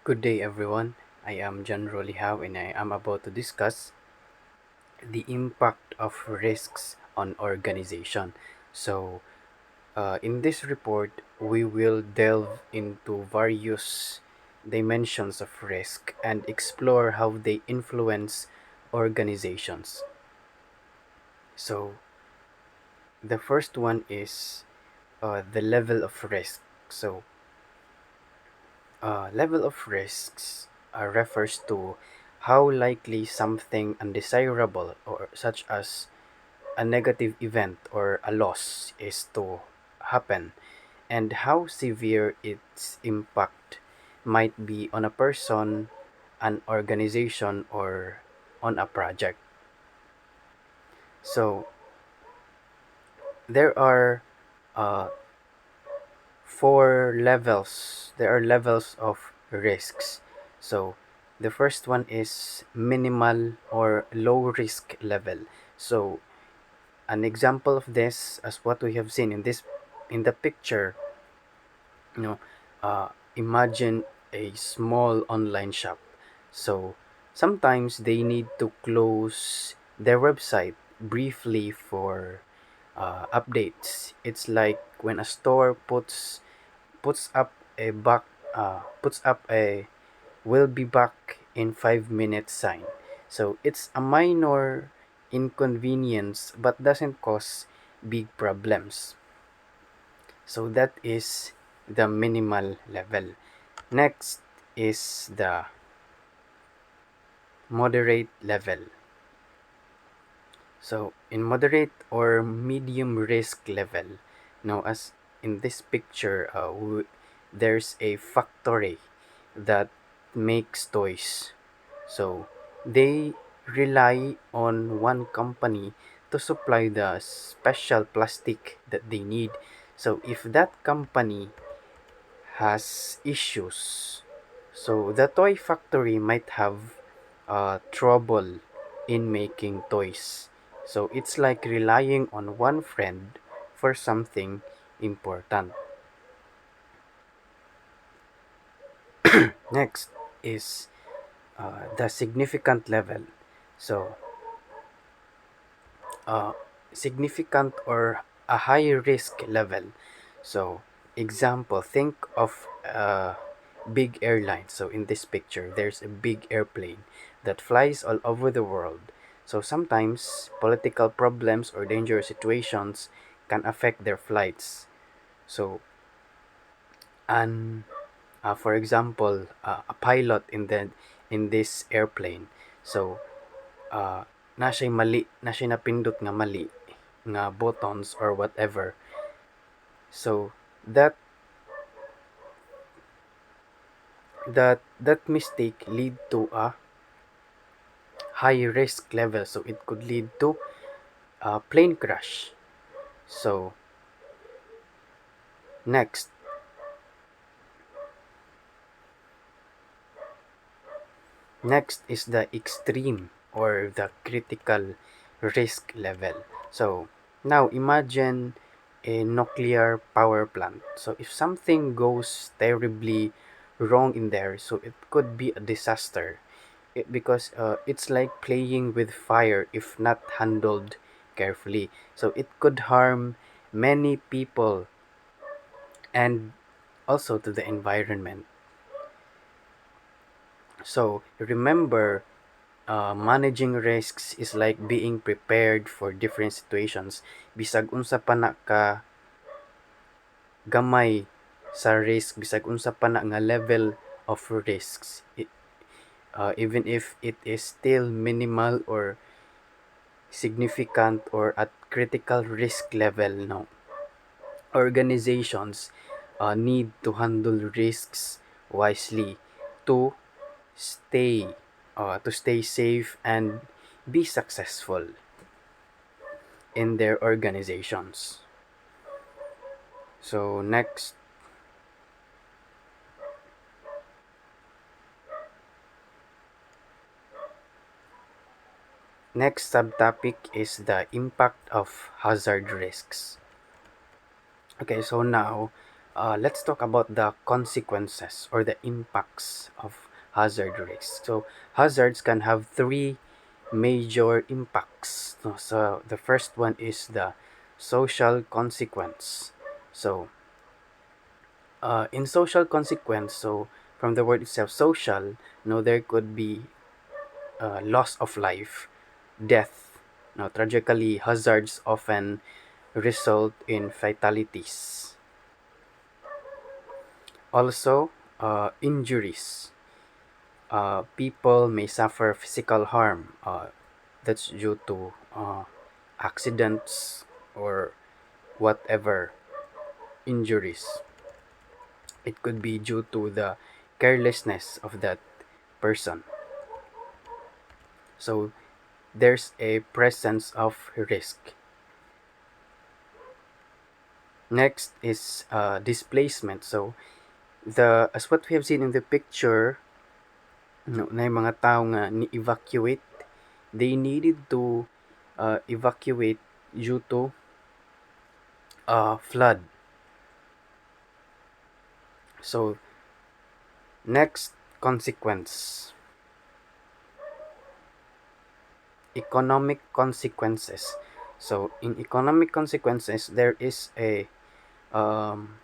Good day, everyone. I am John Rolihao and I am about to discuss the impact of risks on organization. So, in this report, we will delve into various dimensions of risk and explore how they influence organizations. So, the first one is the level of risk. So, level of risks refers to how likely something undesirable or such as a negative event or a loss is to happen, and how severe its impact might be on a person, an organization, or on a project. So there are uh, four levels. There are levels of risks. So the first one is minimal or low risk level. So an example of this, as what we have seen in the picture, you know, imagine a small online shop. So sometimes they need to close their website briefly for updates. It's like when a store puts up puts up a "will be back in 5 minutes" sign. So it's a minor inconvenience but doesn't cause big problems. So that is the minimal level. Next is the moderate level. So in moderate or medium risk level, now as in this picture, there's a factory that makes toys. So they rely on one company to supply the special plastic that they need. So if that company has issues, so the toy factory might have trouble in making toys. So it's like relying on one friend for something important. Next is the significant level. So, uh, significant or a high risk level. So, example, think of big airlines. So, in this picture, there's a big airplane that flies all over the world. So, sometimes political problems or dangerous situations can affect their flights. So, and for example, a pilot in this airplane. So, uh, na siya'y napindot nga mali nga buttons or whatever. So that that mistake lead to a high risk level. So it could lead to a plane crash. So next next is the extreme or the critical risk level. So now imagine a nuclear power plant. So if something goes terribly wrong in there, so it could be a disaster. Because it's like playing with fire if not handled carefully. So it could harm many people and also to the environment. So remember, managing risks is like being prepared for different situations. Bisag unsa pa na ka gamay sa risk, bisag unsa pa na nga level of risks, even if it is still minimal or significant or at critical risk level, no, organizations need to handle risks wisely to stay safe and be successful in their organizations. So next subtopic is the impact of hazard risks. Okay, so now let's talk about the consequences or the impacts of hazard risks. So hazards can have three major impacts. So the first one is the social consequence. So in social consequence, so from the word itself, social, there could be loss of life, death. Now, tragically, hazards often result in fatalities. Also, injuries. People may suffer physical harm. That's due to accidents or whatever injuries. It could be due to the carelessness of that person. So there's a presence of risk. Next is displacement. So the as what we have seen in the picture, no, na yung mga tao nga ni-evacuate, they needed to evacuate due to flood. So next consequence, economic consequences. So in economic consequences, there is a um,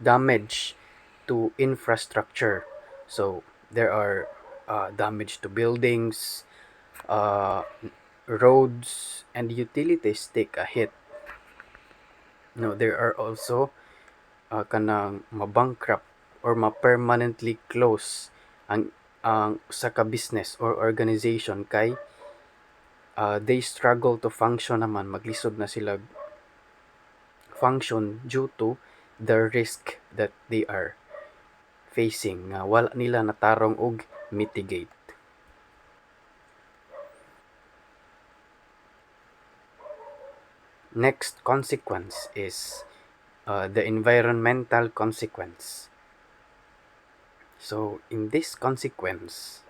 damage to infrastructure. So there are damage to buildings, uh, roads, and utilities take a hit. No, there are also kanang mabankrupt or ma-permanently close ang sa ka business or organization kay they struggle to function naman, maglisod na sila function due to the risk that they are facing nga wala nila natarong og mitigate. Next consequence is the environmental consequence. So in this consequence,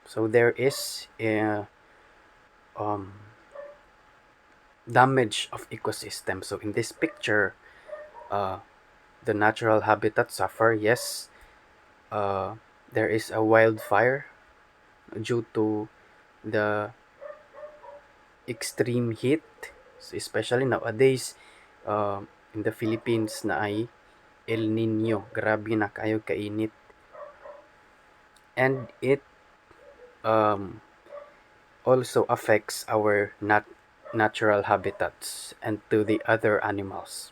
so there is a um, damage of ecosystem. So in this picture, uh, the natural habitat suffer. Yes, uh, there is a wildfire due to the extreme heat, especially nowadays in the Philippines na ay El Nino. Grabe na kayo kainit. And it um, also affects our natural habitats and to the other animals.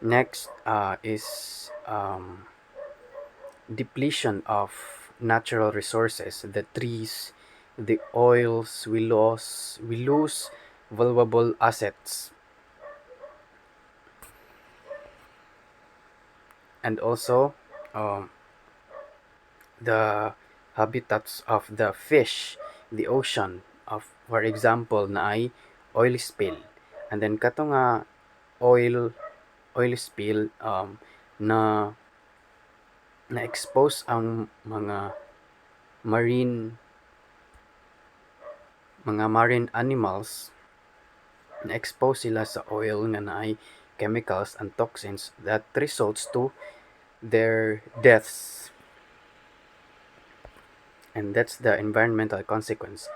Next is depletion of natural resources. The trees, the oils, we lose valuable assets. And also um, the habitats of the fish, the ocean, of for example na ay oil spill. And then kato nga oil spill na na-expose ang marine marine animals, na-expose sila sa oil nga naay chemicals and toxins that results to their deaths. And that's the environmental consequence.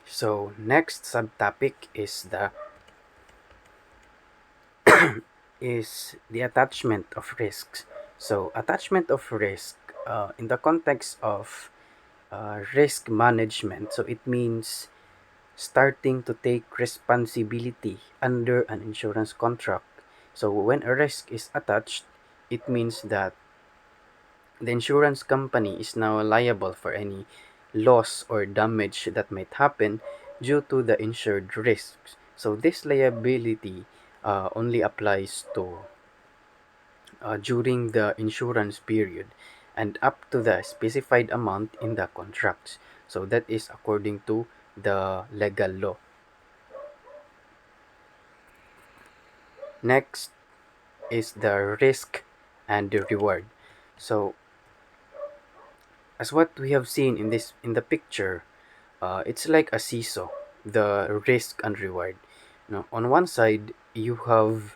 So next subtopic is the attachment of risks. So attachment of risk in the context of risk management, so it means starting to take responsibility under an insurance contract. So when a risk is attached, it means that the insurance company is now liable for any loss or damage that might happen due to the insured risks. So this liability only applies to during the insurance period and up to the specified amount in the contracts. So that is according to the legal law. Next is the risk and the reward. So as what we have seen in the picture, it's like a seesaw, the risk and reward. On one side you have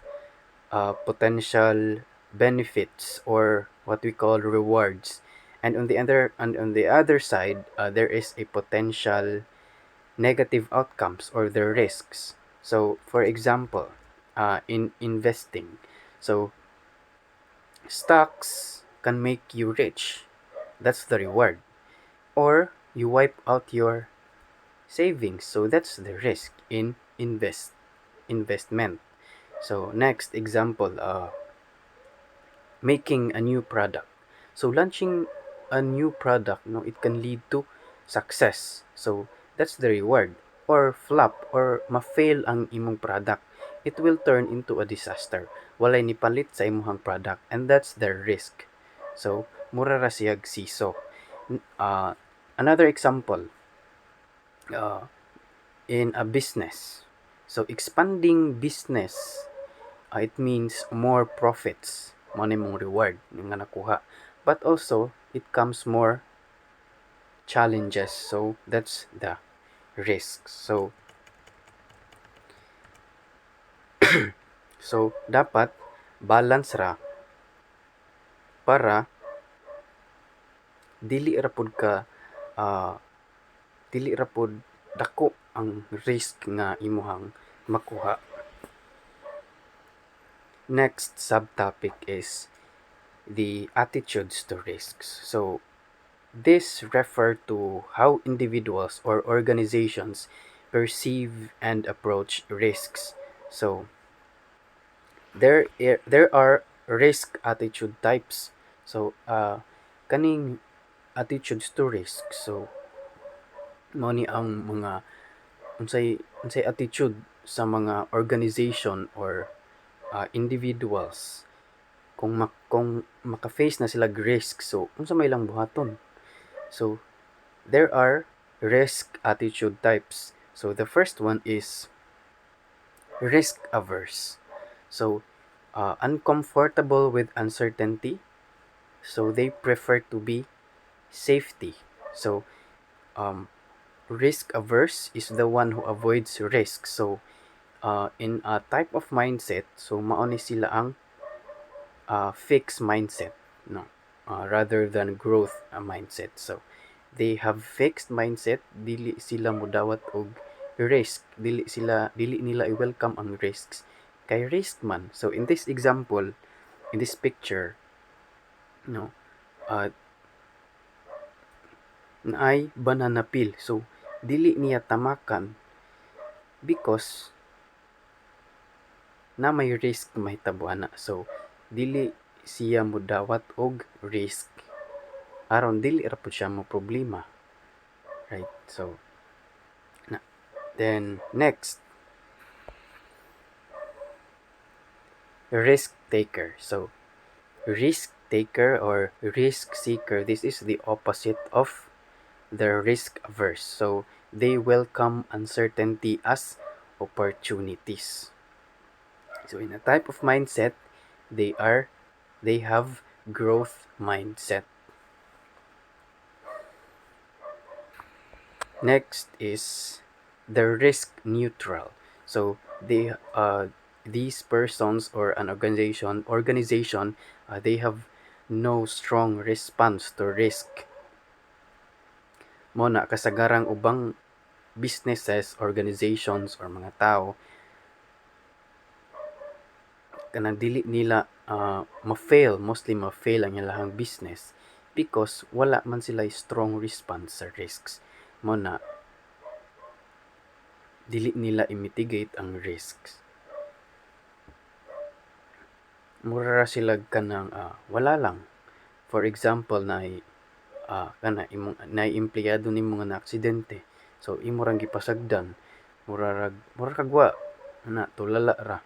potential benefits or what we call rewards, and on the other side, there is a potential negative outcomes or the risks. So for example, in investing, so stocks can make you rich, that's the reward, or you wipe out your savings, so that's the risk in investment. So next example, making a new product. So launching a new product, no, it can lead to success. So that's the reward. Or flop or ma-fail ang imong product, it will turn into a disaster. Walay ni palit sa imong product, and that's the risk. So mura ra siyag siso. Another example, uh, in a business. So expanding business, it means more profits, money mong reward nga nakuha. But also, it comes more challenges. So, that's the risk. So dapat balance ra para dili ra pud ka ah, dili ra pud dako ang risk nga imuhang makuha. Next subtopic is the attitudes to risks. So this refer to how individuals or organizations perceive and approach risks. So there are risk attitude types. So kaning attitudes to risk. So mao ni ang mga unsay attitude sa mga organization or individuals kung maka-face na sila risk, so unsa may lang buhaton. So there are risk attitude types. So the first one is risk averse. So uncomfortable with uncertainty, so they prefer to be safety. So um, risk averse is the one who avoids risk. So in a type of mindset, so mao ni sila ang fixed mindset, no, rather than growth mindset. So they have fixed mindset, dili sila mudawat og risk, dili nila i-welcome ang risks kay risk man. So in this example, in this picture, no, uh, naay banana peel, so dili niya tamakan because na may risk mahitabuana. So dili siya mudawat og risk aron dili ra pud siya mo problema, right? So then next, risk taker. So risk taker or risk seeker, this is the opposite of the risk averse. So they welcome uncertainty as opportunities. So in a type of mindset, they have growth mindset. Next is the risk neutral. So these persons or an organization, they have no strong response to risk. Mo na kasagarang ubang businesses, organizations or mga tao kanang dili nila mostly ma-fail ang ilang business because wala man sila strong response sa risks. Mo na dili nila i-mitigate ang risks. Mura sila kanang wala lang. For example, kana imong empleyado nimo nga na aksidente. So imo rang gipasagdan. Mura kagwa na tulala ra.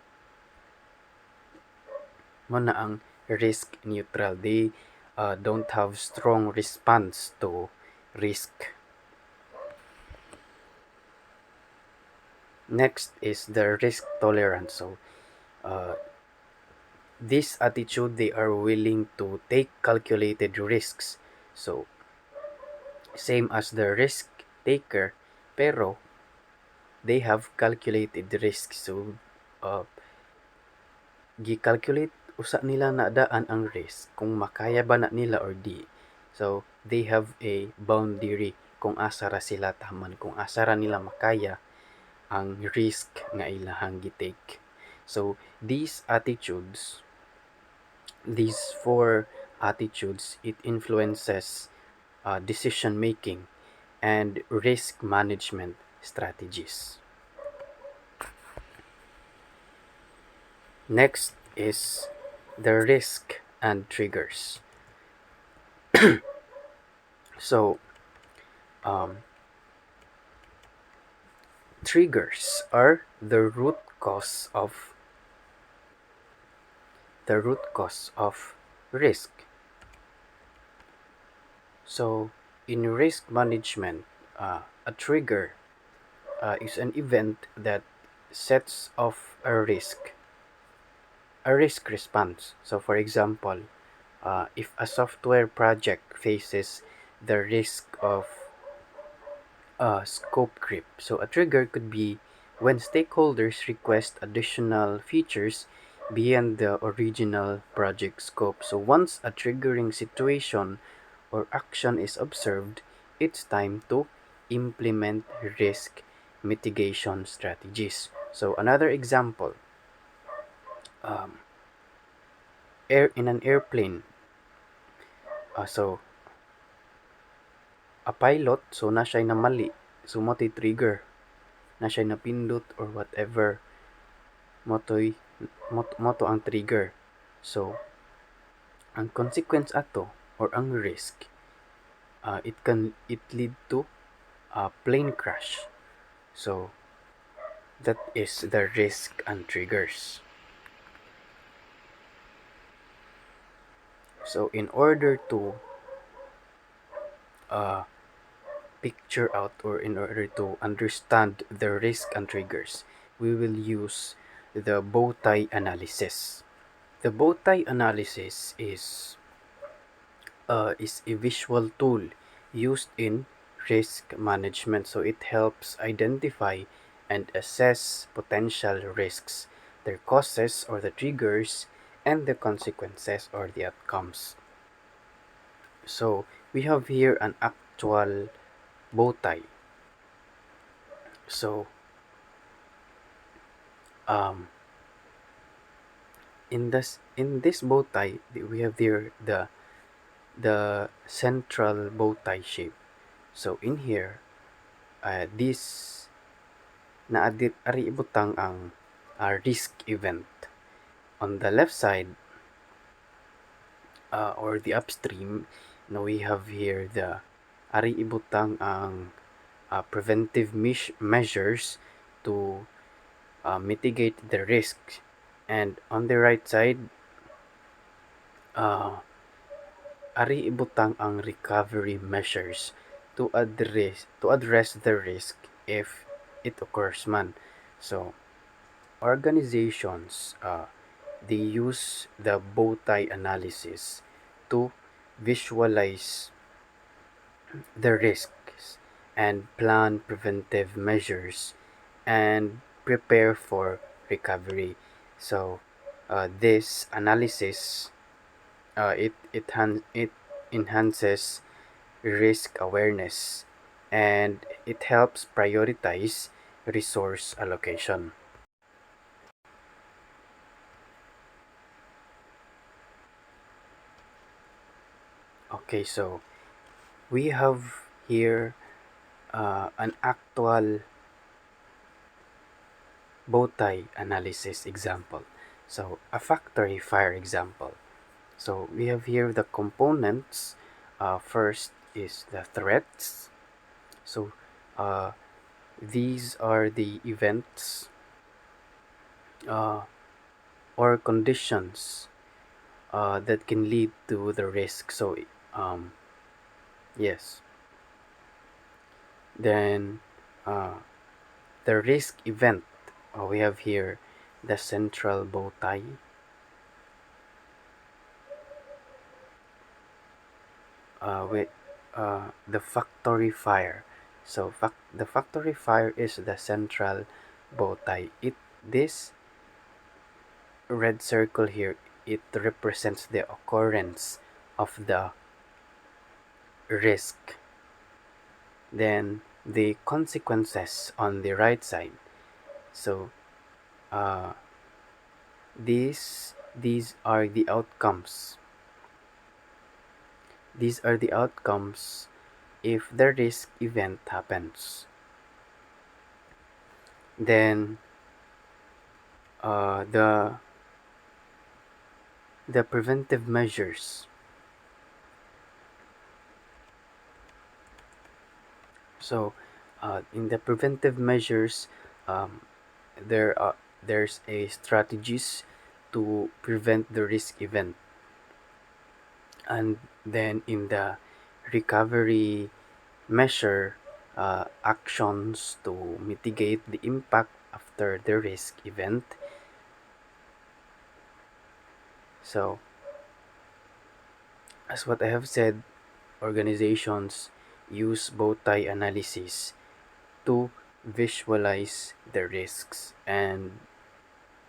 Mo na ang risk neutral. They don't have strong response to risk. Next is the risk tolerance. So this attitude, they are willing to take calculated risks. So same as the risk taker, pero they have calculated risks. So uh, gi-calculate usa nila na daan ang risk kung makaya ba na nila or di. So they have a boundary kung asa ra sila taman, kung asa ra nila makaya ang risk nga ilahang gi-take. So these four attitudes, it influences decision making and risk management strategies. Next is the risk and triggers. So triggers are the root cause of risk. So in risk management, a trigger is an event that sets off a risk response. So for example, if a software project faces the risk of scope creep, so a trigger could be when stakeholders request additional features beyond the original project scope. So once a triggering situation or action is observed, it's time to implement risk mitigation strategies. So another example, um, air in an airplane. So a pilot, so na siya namali, so mo trigger, na siya napindot or whatever, moto ang trigger. So ang consequence ato or ang risk, it lead to a plane crash. So that is the risk and triggers. So in order to picture out, or in order to understand the risk and triggers, we will use the bow tie analysis. The bow tie analysis is a visual tool used in risk management. So it helps identify and assess potential risks, their causes or the triggers, and the consequences or the outcomes. So we have here an actual bow tie. So um, in this bow tie, we have here the central bow tie shape. So in here, this ari ibutang ang risk event. On the left side, or the upstream, now we have here the ari ibutang ang preventive measures to mitigate the risk. And on the right side, ari ibutang ang recovery measures to address the risk if it occurs man. So organizations, they use the bow tie analysis to visualize the risks and plan preventive measures and prepare for recovery. So this analysis, it enhances risk awareness, and it helps prioritize resource allocation. Okay, so we have here an actual bow tie analysis example. So a factory fire example. So we have here the components. First is the threats. So uh, these are the events or conditions that can lead to the risk. So yes, then uh, the risk event, we have here the central bow tie. with the factory fire. So the factory fire is the central bow tie. This red circle here, it represents the occurrence of the risk. Then the consequences on the right side. So uh, these are the outcomes. These are the outcomes if the risk event happens. Then the preventive measures. So in the preventive measures, um, there's a strategies to prevent the risk event, and then in the recovery measure, actions to mitigate the impact after the risk event. So as what I have said, organizations use bow tie analysis to visualize the risks and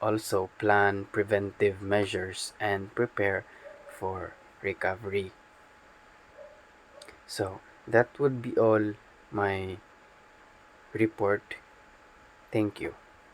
also plan preventive measures and prepare for recovery. So that would be all my report. Thank you.